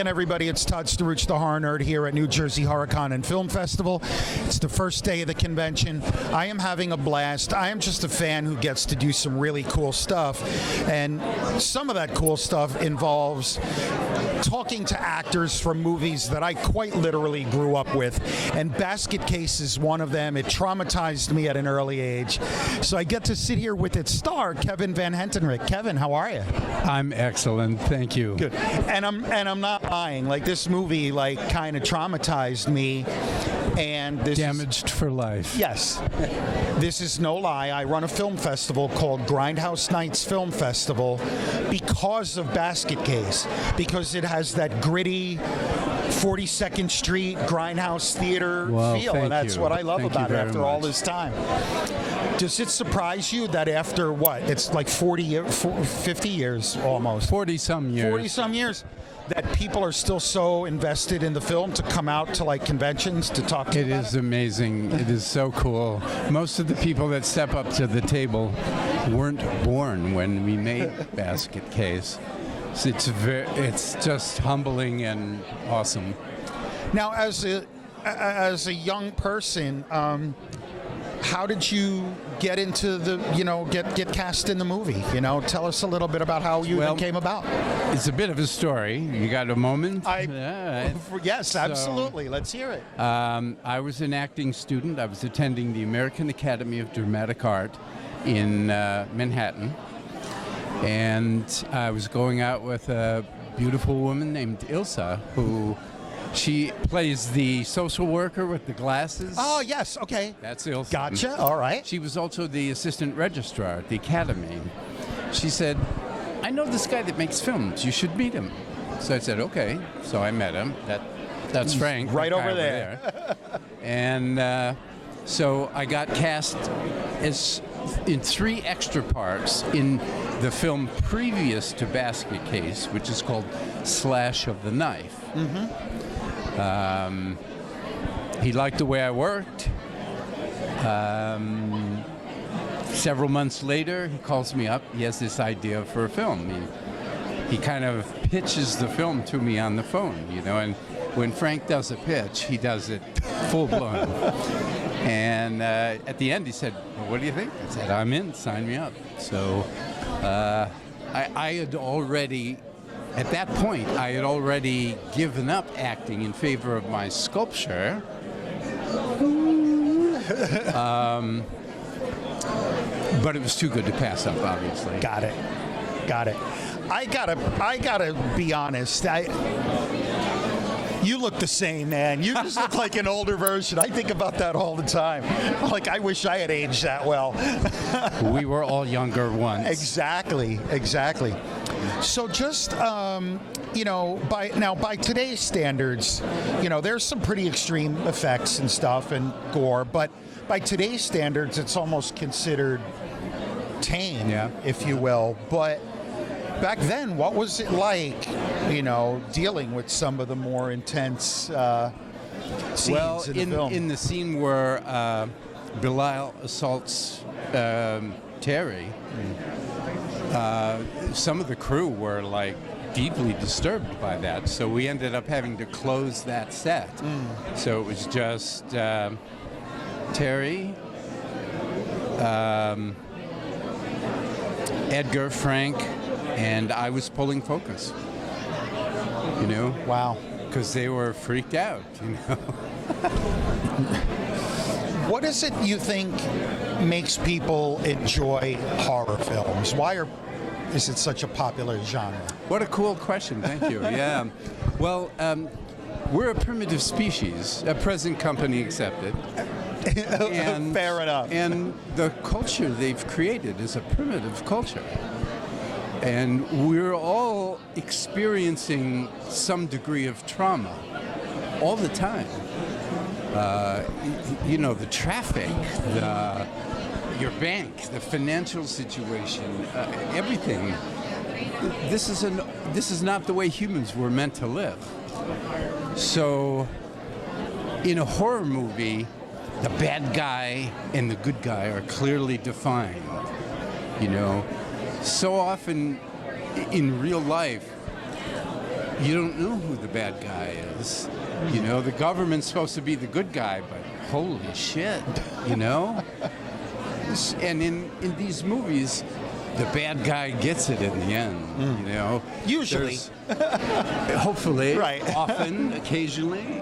again, everybody. It's Todd Staruch, the Horror Nerd, here at New Jersey HorrorCon and Film Festival. It's the first day of the convention. I am having a blast. I am just a fan who gets to do some really cool stuff. And some of that cool stuff involves talking to actors from movies that I quite literally grew up with. And Basket Case is one of them. It traumatized me at an early age. So I get to sit here with its star, Kevin VanHentenryck. Kevin, how are you? I'm excellent, thank you. Good. And I'm not lying. Like, this movie, like, kind of traumatized me. And this Damaged for life. Yes. This is no lie. I run a film festival called Grindhouse Nights Film Festival because of Basket Case. Because it has that gritty 42nd Street Grindhouse Theater feel. And that's what I love about it after all this time. Does it surprise you that after what? It's like 50 years almost. 40-some years. 40-some years. That people are still so invested in the film to come out to like conventions to talk to you about it? It is amazing. It is so cool. Most of the people that step up to the table weren't born when we made Basket Case. So it's just humbling and awesome. Now, as a young person, how did you get into the, get cast in the movie? Tell us a little bit about how you even came about. It's a bit of a story. You got a moment? Yes, absolutely. Let's hear it. I was an acting student. I was attending the American Academy of Dramatic Art in Manhattan. And I was going out with a beautiful woman named Ilsa, who she plays the social worker with the glasses. Oh, yes. Okay. That's Ilsa. Gotcha. All right. She was also the assistant registrar at the Academy. She said, I know this guy that makes films. You should meet him. So I said, okay. So I met him. That's Frank. Right over there. And so I got cast in 3 extra parts in the film previous to Basket Case, which is called Slash of the Knife. Mm-hmm. He liked the way I worked. Several months later, he calls me up. He has this idea for a film. He kind of pitches the film to me on the phone, and when Frank does a pitch, he does it full blown. And at the end, he said, well, what do you think? I said, I'm in, sign me up. So I had already, at that point, I had already given up acting in favor of my sculpture. But it was too good to pass up, obviously. Got it. I gotta be honest. You look the same, man. You just look like an older version. I think about that all the time. Like, I wish I had aged that well. We were all younger once. Exactly. So just, by today's standards, there's some pretty extreme effects and stuff and gore, but by today's standards, it's almost considered tame, if you will. But back then, what was it like, dealing with some of the more intense scenes in the film? In the scene where Belial assaults Terry, some of the crew were like deeply disturbed by that, so we ended up having to close that set. So it was just Terry, Edgar, Frank, and I was pulling focus. Wow. Because they were freaked out, What is it you think makes people enjoy horror films? Why is it such a popular genre? What a cool question, thank you. Yeah. Well, we're a primitive species, present company accepted. And, fair enough. And the culture they've created is a primitive culture. And we're all experiencing some degree of trauma all the time. The traffic, your bank, the financial situation, everything. This is not the way humans were meant to live. So, in a horror movie, the bad guy and the good guy are clearly defined. So often in real life, you don't know who the bad guy is. You know, the government's supposed to be the good guy, but holy shit, you know? And in these movies, the bad guy gets it in the end, you know? Usually. Hopefully. Right. Often, occasionally.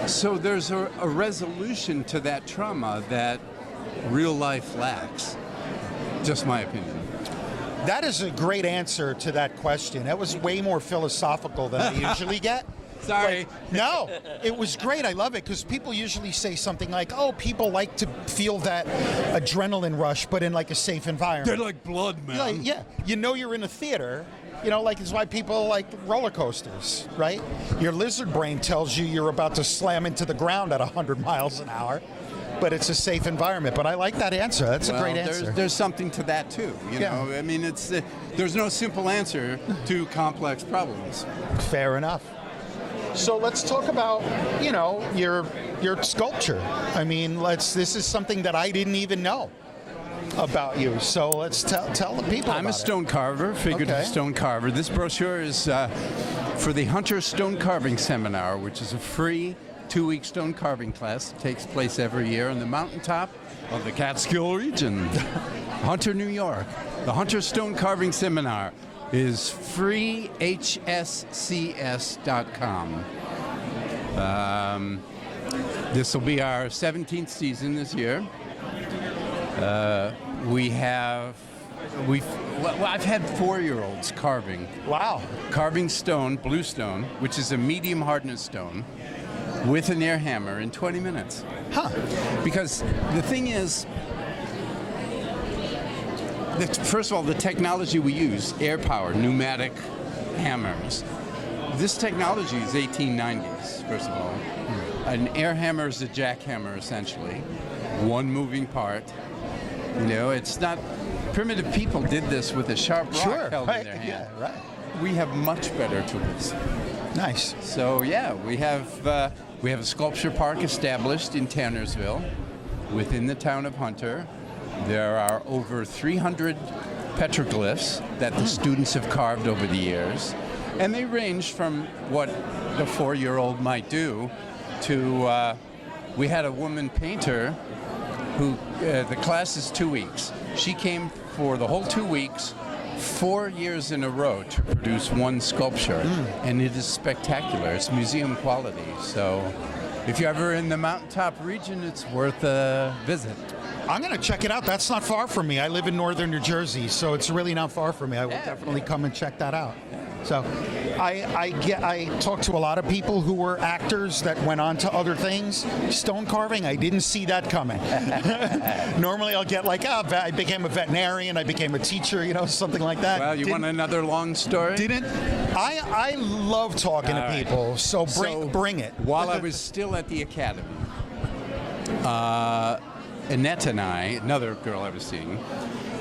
So there's a resolution to that trauma that real life lacks. Just my opinion. That is a great answer to that question. That was way more philosophical than I usually get. Sorry. No, it was great. I love it because people usually say something like, "Oh, people like to feel that adrenaline rush, but in like a safe environment." They're like blood, man. Like, yeah, you know you're in a theater. You know, like it's why people like roller coasters, right? Your lizard brain tells you you're about to slam into the ground at 100 miles an hour, but it's a safe environment. But I like that answer. That's a great answer. There's something to that too. You know, I mean, it's there's no simple answer to complex problems. Fair enough. So let's talk about, you know, your sculpture. I mean, this is something that I didn't even know about you. So let's tell the people I'm a stone carver, figurative stone carver. This brochure is for the Hunter Stone Carving Seminar, which is a free 2-week stone carving class that takes place every year on the mountaintop of the Catskill region, Hunter, New York. The Hunter Stone Carving Seminar is free, hscs.com. This will be our 17th season this year. I've had 4-year-olds carving. Wow. Carving stone, blue stone, which is a medium hardness stone, with an air hammer in 20 minutes. Huh. Because the thing is, first of all, the technology we use, air power, pneumatic hammers. This technology is 1890s, first of all. An air hammer is a jackhammer, essentially. One moving part. You know, it's not... Primitive people did this with a sharp rock held in their hand. Yeah, right. We have much better tools. Nice. So, yeah, we have a sculpture park established in Tannersville within the town of Hunter. There are over 300 petroglyphs that the students have carved over the years. And they range from what the 4-year-old might do to, we had a woman painter who, the class is 2 weeks. She came for the whole 2 weeks, 4 years in a row to produce one sculpture. And it is spectacular. It's museum quality. So if you're ever in the mountaintop region, it's worth a visit. I'm going to check it out. That's not far from me. I live in northern New Jersey, so it's really not far from me. I will definitely come and check that out. So I talked to a lot of people who were actors that went on to other things. Stone carving, I didn't see that coming. Normally I'll get like, I became a veterinarian, I became a teacher, you know, something like that. Well, you want another long story? I love talking to people, so bring it. While I was still at the academy, Annette and I, another girl I was seeing,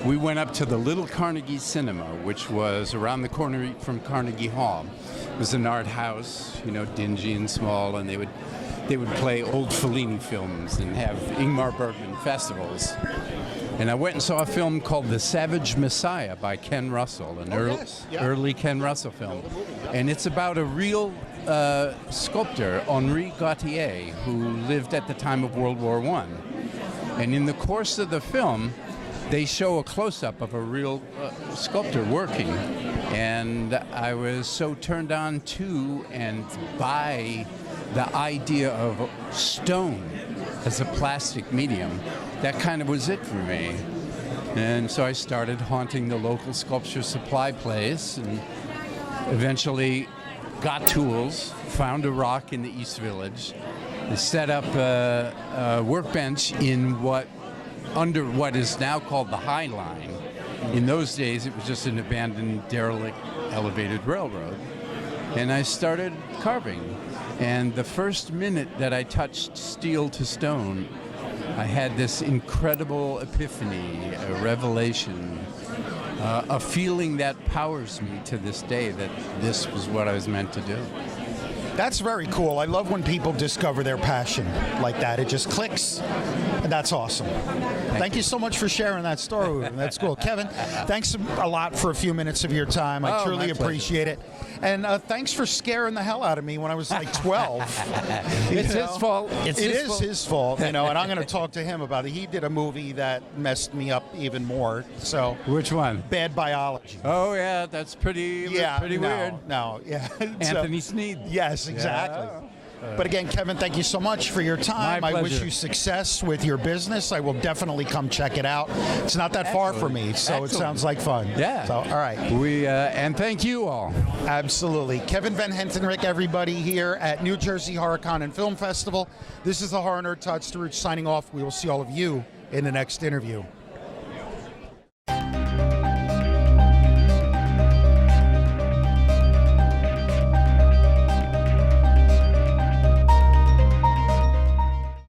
we went up to the Little Carnegie Cinema, which was around the corner from Carnegie Hall. It was an art house, you know, dingy and small, and they would play old Fellini films and have Ingmar Bergman festivals. And I went and saw a film called The Savage Messiah by Ken Russell, an early Ken Russell film. And it's about a real sculptor, Henri Gautier, who lived at the time of World War I. And in the course of the film, they show a close-up of a real sculptor working. And I was so turned on to and by the idea of stone as a plastic medium. That kind of was it for me. And so I started haunting the local sculpture supply place and eventually got tools, found a rock in the East Village, and set up a workbench in under what is now called the High Line. In those days, it was just an abandoned, derelict, elevated railroad. And I started carving. And the first minute that I touched steel to stone, I had this incredible epiphany, a revelation, a feeling that powers me to this day that this was what I was meant to do. That's very cool. I love when people discover their passion like that. It just clicks, and that's awesome. Thank you so much for sharing that story with me. That's cool. Kevin, thanks a lot for a few minutes of your time. I truly appreciate it. And thanks for scaring the hell out of me when I was like 12. It's his fault. It is his fault, and I'm going to talk to him about it. He did a movie that messed me up even more. So which one? Bad Biology. Oh yeah, that's pretty weird. No, yeah. Anthony Sneed. Yes, exactly. Yeah. But again, Kevin, thank you so much for your time. My pleasure. I wish you success with your business. I will definitely come check it out. It's not that far from me, so It sounds like fun. Yeah. So, all right. And thank you all. Absolutely. Kevin VanHentenryck, everybody, here at New Jersey HorrorCon and Film Festival. This is the Horror Nerd Todd Strouch signing off. We will see all of you in the next interview.